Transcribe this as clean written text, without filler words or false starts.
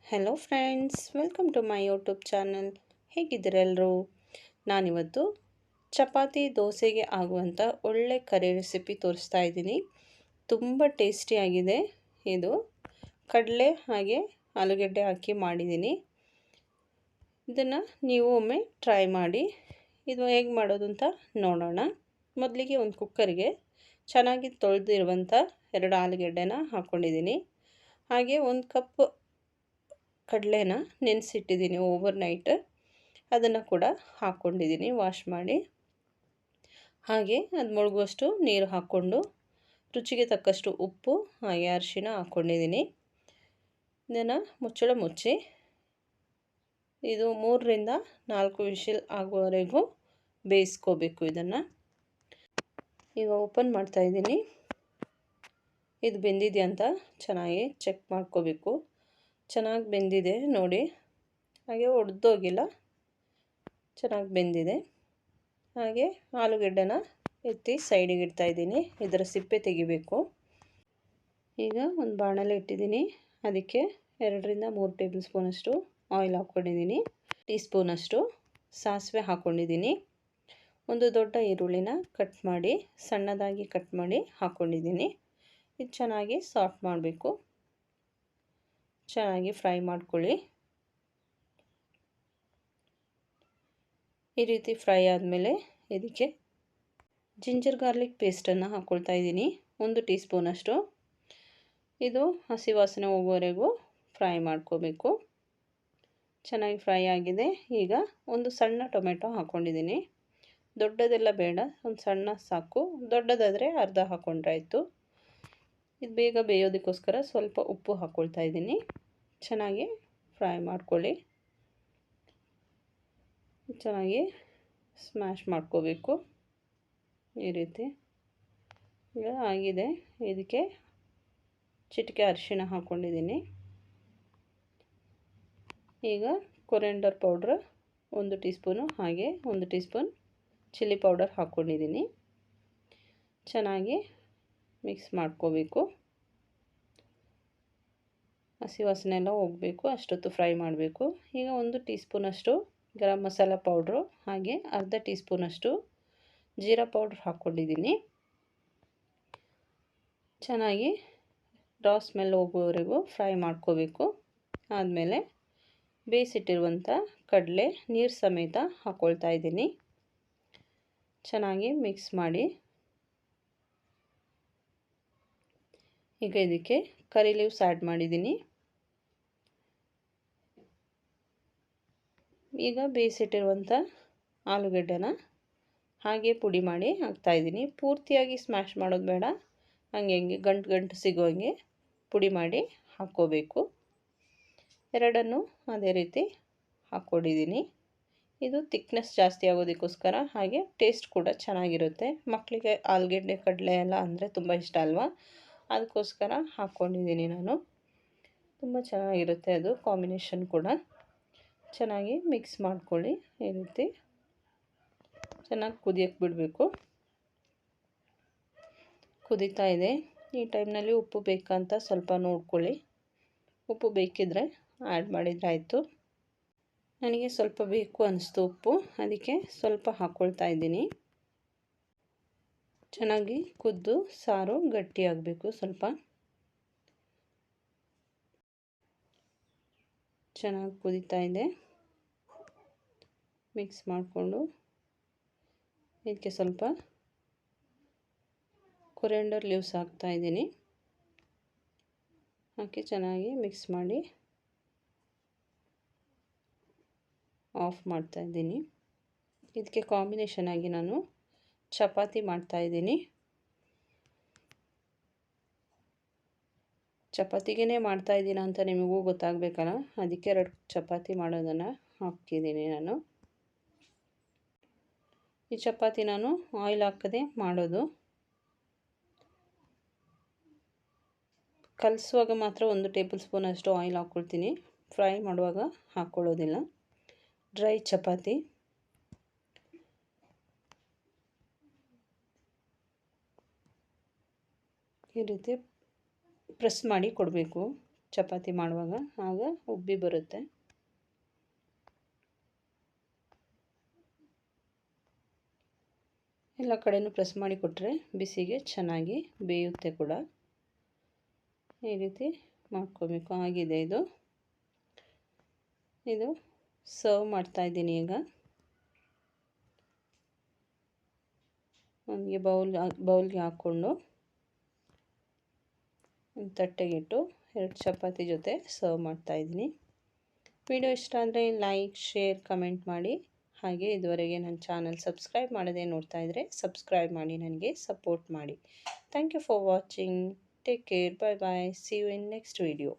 Hello friends, welcome to my YouTube channel. ಹೇಗಿದ್ದೀರೆಲ್ಲರೂ? ನಾನಿವತ್ತು ಚಪಾತಿ ದೋಸೆಗೆ ಆಗುವಂಥ ಒಳ್ಳೆ ಕರಿ ರೆಸಿಪಿ ತೋರಿಸ್ತಾ ಇದ್ದೀನಿ. ತುಂಬ ಟೇಸ್ಟಿಯಾಗಿದೆ. ಇದು ಕಡಲೆ ಹಾಗೆ ಆಲೂಗಡ್ಡೆ ಹಾಕಿ ಮಾಡಿದ್ದೀನಿ. ಇದನ್ನು ನೀವು ಒಮ್ಮೆ ಟ್ರೈ ಮಾಡಿ. ಇದು ಹೇಗೆ ಮಾಡೋದು ಅಂತ ನೋಡೋಣ. ಮೊದಲಿಗೆ ಒಂದು ಕುಕ್ಕರ್ಗೆ ಚೆನ್ನಾಗಿ ತೊಳೆದಿರುವಂಥ 2 ಆಲೂಗಡ್ಡೆನ ಹಾಕ್ಕೊಂಡಿದ್ದೀನಿ. ಹಾಗೆ 1 ಕಪ್ ಕಡಲೆನ ನೆನೆಸಿಟ್ಟಿದ್ದೀನಿ ಓವರ್ ನೈಟ್. ಅದನ್ನು ಕೂಡ ಹಾಕ್ಕೊಂಡಿದ್ದೀನಿ ವಾಶ್ ಮಾಡಿ. ಹಾಗೆ ಅದು ಮುಳುಗುವಷ್ಟು ನೀರು ಹಾಕ್ಕೊಂಡು ರುಚಿಗೆ ತಕ್ಕಷ್ಟು ಉಪ್ಪು ಹಾಗೆ ಅರಿಶಿನ ಹಾಕ್ಕೊಂಡಿದ್ದೀನಿ. ಇದನ್ನು ಮುಚ್ಚಳ ಮುಚ್ಚಿ ಇದು 3ರಿಂದ 4 ವಿಷಲ್ ಆಗುವವರೆಗೂ ಬೇಯಿಸ್ಕೋಬೇಕು. ಇದನ್ನು ಈಗ ಓಪನ್ ಮಾಡ್ತಾಯಿದ್ದೀನಿ. ಇದು ಬೆಂದಿದೆಯಾ ಅಂತ ಚೆನ್ನಾಗಿ ಚೆಕ್ ಮಾಡ್ಕೋಬೇಕು. ಚೆನ್ನಾಗಿ ಬೆಂದಿದೆ ನೋಡಿ, ಹಾಗೆ ಒಡೆದೋಗಿಲ್ಲ, ಚೆನ್ನಾಗಿ ಬೆಂದಿದೆ. ಹಾಗೆ ಆಲೂಗಡ್ಡೆನ ಎತ್ತಿ ಸೈಡಿಗೆ ಇಡ್ತಾಯಿದ್ದೀನಿ. ಇದರ ಸಿಪ್ಪೆ ತೆಗಿಬೇಕು. ಈಗ ಒಂದು ಬಾಣಲೆ ಇಟ್ಟಿದ್ದೀನಿ. ಅದಕ್ಕೆ 2ರಿಂದ 3 ಟೇಬಲ್ ಸ್ಪೂನಷ್ಟು ಆಯಿಲ್ ಹಾಕ್ಕೊಂಡಿದ್ದೀನಿ. ಟೀ ಸ್ಪೂನಷ್ಟು ಸಾಸಿವೆ ಹಾಕ್ಕೊಂಡಿದ್ದೀನಿ. ಒಂದು ದೊಡ್ಡ ಈರುಳ್ಳಿನ ಕಟ್ ಮಾಡಿ ಸಣ್ಣದಾಗಿ ಕಟ್ ಮಾಡಿ ಹಾಕ್ಕೊಂಡಿದ್ದೀನಿ. ಇದು ಚೆನ್ನಾಗಿ ಸಾಫ್ಟ್ ಮಾಡಬೇಕು. ಚೆನ್ನಾಗಿ ಫ್ರೈ ಮಾಡ್ಕೊಳ್ಳಿ. ಈ ರೀತಿ ಫ್ರೈ ಆದಮೇಲೆ ಇದಕ್ಕೆ ಜಿಂಜರ್ ಗಾರ್ಲಿಕ್ ಪೇಸ್ಟನ್ನು ಹಾಕ್ಕೊಳ್ತಾ ಇದ್ದೀನಿ, 1 ಟೀ ಸ್ಪೂನಷ್ಟು. ಇದು ಹಸಿ ವಾಸನೆ ಹೋಗುವವರೆಗೂ ಫ್ರೈ ಮಾಡ್ಕೋಬೇಕು. ಚೆನ್ನಾಗಿ ಫ್ರೈ ಆಗಿದೆ. ಈಗ ಒಂದು ಸಣ್ಣ ಟೊಮೆಟೊ ಹಾಕ್ಕೊಂಡಿದ್ದೀನಿ. ದೊಡ್ಡದೆಲ್ಲ ಬೇಡ, ಒಂದು ಸಣ್ಣ ಸಾಕು. ದೊಡ್ಡದಾದರೆ ಅರ್ಧ ಹಾಕ್ಕೊಂಡ್ರೆ ಆಯಿತು. ಇದು ಬೇಗ ಬೇಯೋದಕ್ಕೋಸ್ಕರ ಸ್ವಲ್ಪ ಉಪ್ಪು ಹಾಕ್ಕೊಳ್ತಾ ಇದ್ದೀನಿ. ಚೆನ್ನಾಗಿ ಫ್ರೈ ಮಾಡ್ಕೊಳ್ಳಿ. ಚೆನ್ನಾಗಿ ಸ್ಮ್ಯಾಶ್ ಮಾಡ್ಕೋಬೇಕು. ಈ ರೀತಿ ಈಗ ಆಗಿದೆ. ಇದಕ್ಕೆ ಚಿಟಿಕೆ ಅರಿಶಿಣ ಹಾಕ್ಕೊಂಡಿದ್ದೀನಿ. ಈಗ ಕೊರಿಯಾಂಡರ್ ಪೌಡ್ರ್ 1 ಟೀ ಸ್ಪೂನು ಹಾಗೆ 1 ಟೀ ಸ್ಪೂನ್ ಚಿಲ್ಲಿ ಪೌಡರ್ ಹಾಕ್ಕೊಂಡಿದ್ದೀನಿ. ಚೆನ್ನಾಗಿ ಮಿಕ್ಸ್ ಮಾಡ್ಕೋಬೇಕು. ಹಸಿ ವಾಸನೆ ಎಲ್ಲ ಹೋಗಬೇಕು, ಅಷ್ಟೊತ್ತು ಫ್ರೈ ಮಾಡಬೇಕು. ಈಗ 1 ಟೀ ಸ್ಪೂನಷ್ಟು ಗರಂ ಮಸಾಲ ಪೌಡ್ರು ಹಾಗೆ ಅರ್ಧ ಟೀ ಸ್ಪೂನಷ್ಟು ಜೀರಾ ಪೌಡ್ರ್ ಹಾಕ್ಕೊಂಡಿದ್ದೀನಿ. ಚೆನ್ನಾಗಿ ರಾ ಸ್ಮೆಲ್ ಹೋಗುವವರೆಗೂ ಫ್ರೈ ಮಾಡ್ಕೋಬೇಕು. ಆದಮೇಲೆ ಬೇಯಿಸಿಟ್ಟಿರುವಂಥ ಕಡಲೆ ನೀರು ಸಮೇತ ಹಾಕ್ಕೊಳ್ತಾ ಇದ್ದೀನಿ. ಚೆನ್ನಾಗಿ ಮಿಕ್ಸ್ ಮಾಡಿ. ಈಗ ಇದಕ್ಕೆ ಕರಿ ಲೀವ್ಸ್ ಆ್ಯಡ್ ಮಾಡಿದ್ದೀನಿ. ಈಗ ಬೇಯಿಸಿಟ್ಟಿರುವಂಥ ಆಲೂಗಡ್ಡೆನ ಹಾಗೆ ಪುಡಿ ಮಾಡಿ ಹಾಕ್ತಾಯಿದ್ದೀನಿ. ಪೂರ್ತಿಯಾಗಿ ಸ್ಮ್ಯಾಶ್ ಮಾಡೋದು ಬೇಡ, ಹಂಗೆ ಗಂಟು ಸಿಗೋಂಗೆ ಪುಡಿ ಮಾಡಿ ಹಾಕ್ಕೋಬೇಕು. ಎರಡನ್ನೂ ಅದೇ ರೀತಿ ಹಾಕ್ಕೊಂಡಿದ್ದೀನಿ. ಇದು ತಿಕ್ನೆಸ್ ಜಾಸ್ತಿ ಆಗೋದಕ್ಕೋಸ್ಕರ, ಹಾಗೆ ಟೇಸ್ಟ್ ಕೂಡ ಚೆನ್ನಾಗಿರುತ್ತೆ. ಮಕ್ಕಳಿಗೆ ಆಲೂಗಡ್ಡೆ ಕಡಲೆ ಎಲ್ಲ ಅಂದರೆ ತುಂಬ ಇಷ್ಟ ಅಲ್ವಾ, ಅದಕ್ಕೋಸ್ಕರ ಹಾಕ್ಕೊಂಡಿದ್ದೀನಿ ನಾನು. ತುಂಬ ಚೆನ್ನಾಗಿರುತ್ತೆ ಅದು ಕಾಂಬಿನೇಷನ್ ಕೂಡ. ಚೆನ್ನಾಗಿ ಮಿಕ್ಸ್ ಮಾಡ್ಕೊಳ್ಳಿ. ಈ ರೀತಿ ಚೆನ್ನಾಗಿ ಕುದಿಯೋಕ್ಕೆ ಬಿಡಬೇಕು. ಕುದೀತಾ ಇದೆ. ಈ ಟೈಮ್ನಲ್ಲಿ ಉಪ್ಪು ಬೇಕಂತ ಸ್ವಲ್ಪ ನೋಡ್ಕೊಳ್ಳಿ. ಉಪ್ಪು ಬೇಕಿದ್ದರೆ ಆ್ಯಡ್ ಮಾಡಿದರೆ ಆಯಿತು. ನನಗೆ ಸ್ವಲ್ಪ ಬೇಕು ಅನ್ನಿಸ್ತು ಉಪ್ಪು, ಅದಕ್ಕೆ ಸ್ವಲ್ಪ ಹಾಕ್ಕೊಳ್ತಾ ಇದ್ದೀನಿ. ಚೆನ್ನಾಗಿ ಕುದ್ದು ಸಾರು ಗಟ್ಟಿಯಾಗಬೇಕು. ಸ್ವಲ್ಪ ಚೆನ್ನಾಗಿ ಕುದೀತಾ ಇದೆ. ಮಿಕ್ಸ್ ಮಾಡಿಕೊಂಡು ಇದಕ್ಕೆ ಸ್ವಲ್ಪ ಕೊರಿಯಾಂಡರ್ ಲೀವ್ಸ್ ಹಾಕ್ತಾ ಇದ್ದೀನಿ. ಹಾಕಿ ಚೆನ್ನಾಗಿ ಮಿಕ್ಸ್ ಮಾಡಿ ಆಫ್ ಮಾಡ್ತಾ ಇದ್ದೀನಿ. ಇದಕ್ಕೆ ಕಾಂಬಿನೇಷನ್ ಆಗಿ ನಾನು ಚಪಾತಿ ಮಾಡ್ತಾಯಿದ್ದೀನಿ. ಚಪಾತಿಗೇ ಮಾಡ್ತಾಯಿದ್ದೀನ ಅಂತ ನಿಮಗೂ ಗೊತ್ತಾಗಬೇಕಲ್ಲ, ಅದಕ್ಕೆ 2 ಚಪಾತಿ ಮಾಡೋದನ್ನು ಹಾಕಿದ್ದೀನಿ ನಾನು. ಈ ಚಪಾತಿ ನಾನು ಆಯಿಲ್ ಹಾಕದೆ ಮಾಡೋದು. ಕಲಿಸುವಾಗ ಮಾತ್ರ 1 ಟೇಬಲ್ ಸ್ಪೂನಷ್ಟು ಆಯಿಲ್ ಹಾಕ್ಕೊಳ್ತೀನಿ. ಫ್ರೈ ಮಾಡುವಾಗ ಹಾಕ್ಕೊಳ್ಳೋದಿಲ್ಲ. ಡ್ರೈ ಚಪಾತಿ. ಈ ರೀತಿ ಪ್ರೆಸ್ ಮಾಡಿ ಕೊಡಬೇಕು. ಚಪಾತಿ ಮಾಡುವಾಗ, ಆಗ ಉಬ್ಬಿ ಬರುತ್ತೆ. ಎಲ್ಲ ಕಡೆನೂ ಪ್ರೆಸ್ ಮಾಡಿ ಕೊಟ್ಟರೆ ಬಿಸಿಗೆ ಚೆನ್ನಾಗಿ ಬೇಯುತ್ತೆ ಕೂಡ. ಈ ರೀತಿ ಮಾಡ್ಕೋಬೇಕು. ಆಗಿದೆ ಇದು ಸರ್ವ್ ಮಾಡ್ತಾಯಿದ್ದೀನಿ. ಈಗ ನನಗೆ ಬೌಲ್ಗೆ ಹಾಕ್ಕೊಂಡು ಒಂದು ತಟ್ಟೆಗಿಟ್ಟು 2 ಚಪಾತಿ ಜೊತೆ ಸರ್ವ್ ಮಾಡ್ತಾಯಿದ್ದೀನಿ. ವಿಡಿಯೋ ಇಷ್ಟ ಆದರೆ ಲೈಕ್, ಶೇರ್, ಕಮೆಂಟ್ ಮಾಡಿ. ಹಾಗೆ ಇದುವರೆಗೆ ನನ್ನ ಚಾನಲ್ ಸಬ್ಸ್ಕ್ರೈಬ್ ಮಾಡದೆ ನೋಡ್ತಾ ಇದ್ದರೆ ಸಬ್ಸ್ಕ್ರೈಬ್ ಮಾಡಿ, ನನಗೆ ಸಪೋರ್ಟ್ ಮಾಡಿ. Thank you for watching. Take care. Bye bye. See you in next video.